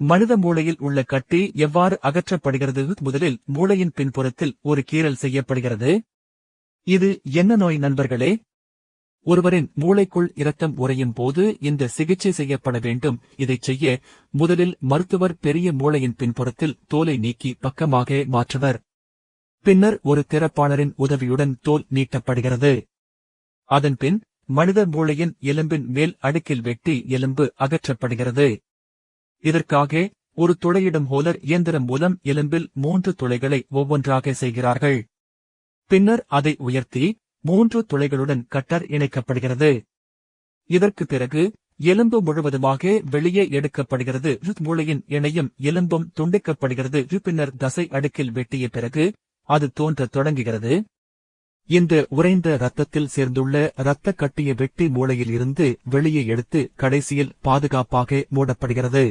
மனித மூளையில் உள்ள கட்டி எவ்வாறு அகற்றப்படுகிறது? முதலில் மூளையின் பின்புறத்தில் ஒரு கீறல் செய்யப்படுகிறது. இது என்ன நோய் நண்பர்களே? ஒருவரின் மூளைக்குள் இரத்தம் உறையும் போது இந்த சிகிச்சை செய்யப்பட வேண்டும். இதைச் செய்ய முதலில் மருத்துவர் பெரிய மூளையின் பின்புறத்தில் தோலை நீக்கி பக்கமாக மாற்றுவர். பின்னர் ஒரு திறப்பாளரின் உதவியுடன் தோல் நீட்டப்படுகிறது. அதன்பின் மனித மூளையின் எலும்பின் மேல் அடுக்கில் வெட்டி எலும்பு அகற்றப்படுகிறது. இதற்காக ஒரு துளையிடும் ஹோலர் இயந்திரம் மூலம் எலும்பில் 3 துளைகளை ஒவ்வொன்றாக செய்கிறார்கள். பின்னர் அதை உயர்த்தி 3 துளைகளுடன் கட்டர் இணைக்கப்படுகிறது. இதற்கு பிறகு எலும்பு முழுவதுமாக வெளியே எடுக்கப்படுகிறது. மூளையின் இணையும் எலும்பும் துண்டிக்கப்படுகிறது. பின்னர் தசை அடுக்கில் வெட்டிய பிறகு அது தோன்றத் தொடங்குகிறது. இந்த உறைந்த இரத்தத்தில் சேர்ந்துள்ள இரத்த கட்டிய வெட்டி மூளையில் இருந்து வெளியே எடுத்து கடைசியில் பாதுகாப்பாக மூடப்படுகிறது.